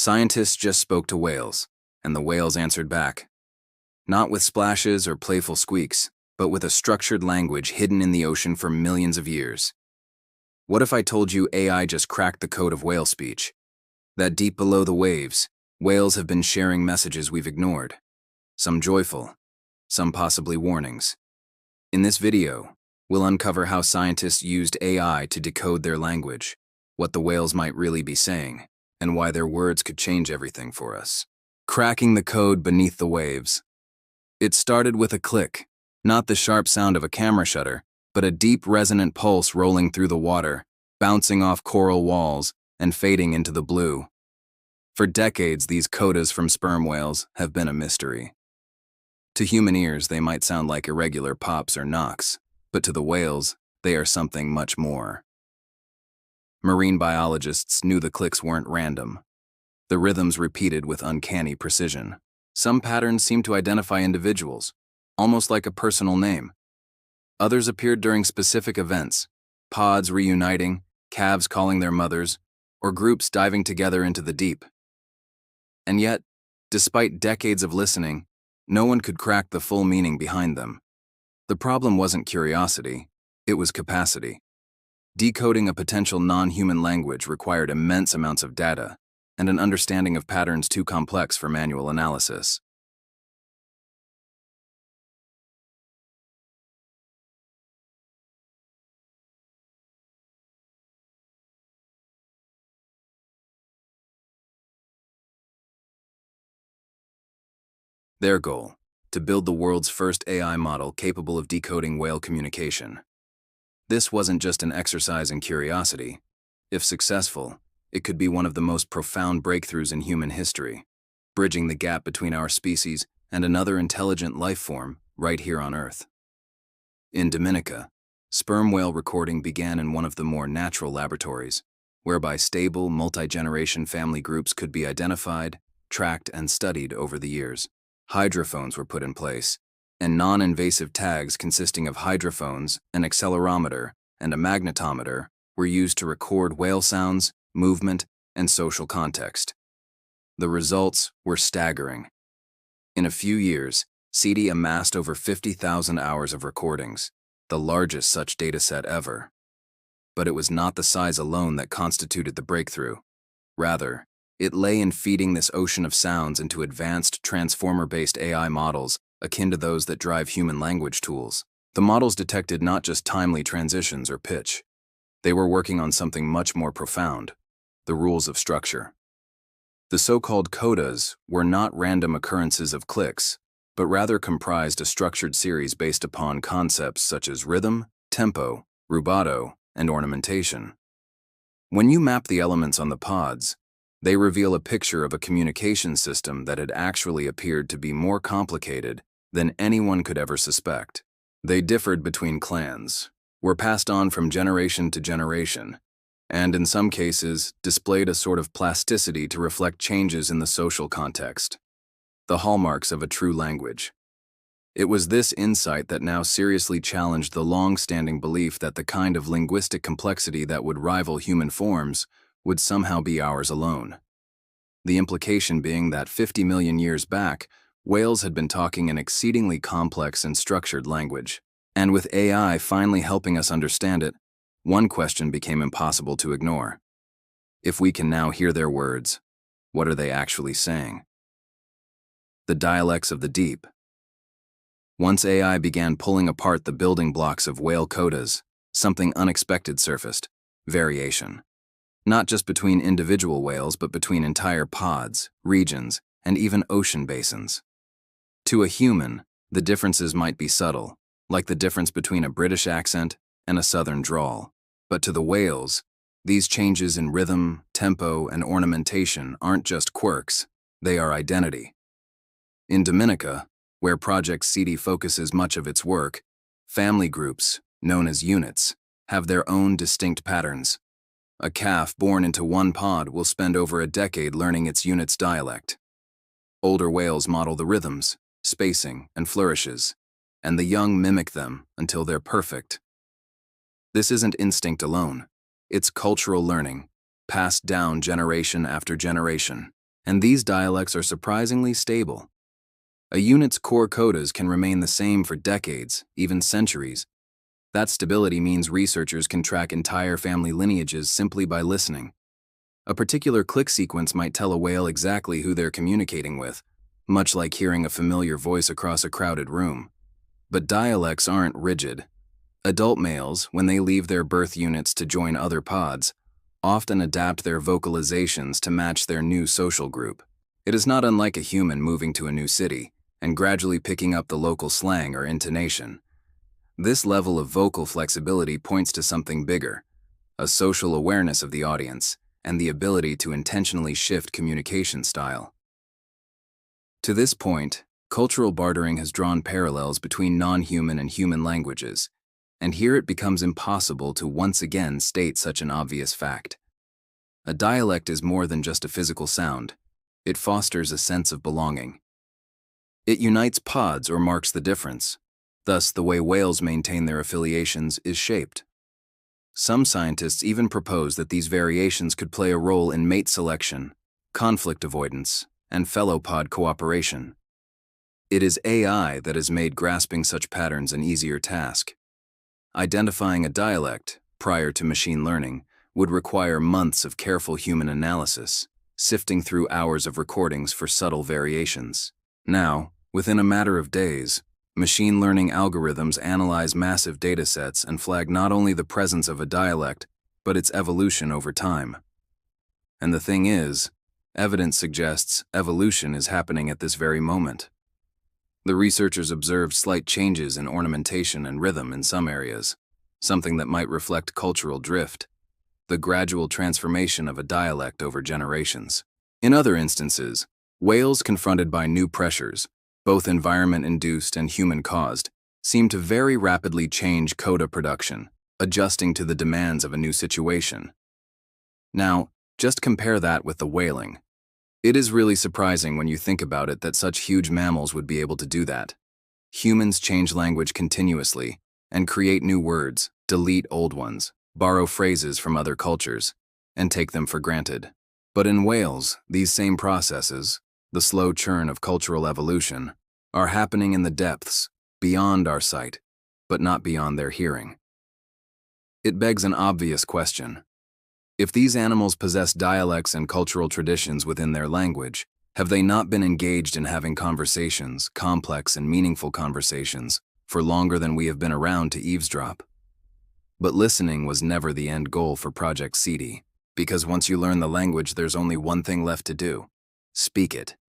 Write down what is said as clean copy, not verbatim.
Scientists just spoke to whales, and the whales answered back. Not with splashes or playful squeaks, but with a structured language hidden in the ocean for millions of years. What if I told you AI just cracked the code of whale speech? That deep below the waves, whales have been sharing messages we've ignored. Some joyful, some possibly warnings. In this video, we'll uncover how scientists used AI to decode their language, what the whales might really be saying, and why their words could change everything for us. Cracking the code beneath the waves. It started with a click, not the sharp sound of a camera shutter, but a deep resonant pulse rolling through the water, bouncing off coral walls and fading into the blue. For decades, these codas from sperm whales have been a mystery. To human ears, they might sound like irregular pops or knocks, but to the whales, they are something much more. Marine biologists knew the clicks weren't random. The rhythms repeated with uncanny precision. Some patterns seemed to identify individuals, almost like a personal name. Others appeared during specific events, pods reuniting, calves calling their mothers, or groups diving together into the deep. And yet, despite decades of listening, no one could crack the full meaning behind them. The problem wasn't curiosity, it was capacity. Decoding a potential non-human language required immense amounts of data and an understanding of patterns too complex for manual analysis. Their goal: to build the world's first AI model capable of decoding whale communication. This wasn't just an exercise in curiosity. If successful, it could be one of the most profound breakthroughs in human history, bridging the gap between our species and another intelligent life form right here on Earth. In Dominica, sperm whale recording began in one of the more natural laboratories, whereby stable, multi-generation family groups could be identified, tracked, and studied over the years. Hydrophones were put in place, and non-invasive tags consisting of hydrophones, an accelerometer, and a magnetometer were used to record whale sounds, movement, and social context. The results were staggering. In a few years, CD amassed over 50,000 hours of recordings, the largest such dataset ever. But it was not the size alone that constituted the breakthrough. Rather, it lay in feeding this ocean of sounds into advanced transformer-based AI models akin to those that drive human language tools. The models detected not just timely transitions or pitch. They were working on something much more profound: the rules of structure. The so-called codas were not random occurrences of clicks, but rather comprised a structured series based upon concepts such as rhythm, tempo, rubato, and ornamentation. When you map the elements on the pods, they reveal a picture of a communication system that had actually appeared to be more complicated than anyone could ever suspect. They differed between clans, were passed on from generation to generation, and in some cases displayed a sort of plasticity to reflect changes in the social context, the hallmarks of a true language. It was this insight that now seriously challenged the long-standing belief that the kind of linguistic complexity that would rival human forms would somehow be ours alone. The implication being that 50 million years back, whales had been talking an exceedingly complex and structured language. And with AI finally helping us understand it, one question became impossible to ignore. If we can now hear their words, what are they actually saying? The dialects of the deep. Once AI began pulling apart the building blocks of whale codas, something unexpected surfaced: variation. Not just between individual whales, but between entire pods, regions, and even ocean basins. To a human, the differences might be subtle, like the difference between a British accent and a southern drawl. But to the whales, these changes in rhythm, tempo, and ornamentation aren't just quirks, they are identity. In Dominica, where Project CD focuses much of its work, family groups, known as units, have their own distinct patterns. A calf born into one pod will spend over a decade learning its unit's dialect. Older whales model the rhythms, spacing, and flourishes, and the young mimic them until they're perfect. This isn't instinct alone. It's cultural learning, passed down generation after generation. And these dialects are surprisingly stable. A unit's core codas can remain the same for decades, even centuries. That stability means researchers can track entire family lineages simply by listening. A particular click sequence might tell a whale exactly who they're communicating with, much like hearing a familiar voice across a crowded room. But dialects aren't rigid. Adult males, when they leave their birth units to join other pods, often adapt their vocalizations to match their new social group. It is not unlike a human moving to a new city and gradually picking up the local slang or intonation. This level of vocal flexibility points to something bigger, a social awareness of the audience and the ability to intentionally shift communication style. To this point, cultural bartering has drawn parallels between non-human and human languages, and here it becomes impossible to once again state such an obvious fact. A dialect is more than just a physical sound. It fosters a sense of belonging. It unites pods or marks the difference. Thus, the way whales maintain their affiliations is shaped. Some scientists even propose that these variations could play a role in mate selection, conflict avoidance, and fellow pod cooperation. It is AI that has made grasping such patterns an easier task. Identifying a dialect, prior to machine learning, would require months of careful human analysis, sifting through hours of recordings for subtle variations. Now, within a matter of days, machine learning algorithms analyze massive datasets and flag not only the presence of a dialect, but its evolution over time. And the thing is, evidence suggests evolution is happening at this very moment. The researchers observed slight changes in ornamentation and rhythm in some areas, something that might reflect cultural drift, the gradual transformation of a dialect over generations. In other instances, whales confronted by new pressures, both environment-induced and human-caused, seem to very rapidly change coda production, adjusting to the demands of a new situation. Now, just compare that with the whaling. It is really surprising when you think about it that such huge mammals would be able to do that. Humans change language continuously and create new words, delete old ones, borrow phrases from other cultures, and take them for granted. But in whales, these same processes, the slow churn of cultural evolution, are happening in the depths, beyond our sight, but not beyond their hearing. It begs an obvious question. If these animals possess dialects and cultural traditions within their language, have they not been engaged in having conversations, complex and meaningful conversations, for longer than we have been around to eavesdrop? But listening was never the end goal for Project CD, because once you learn the language, there's only one thing left to do: speak it.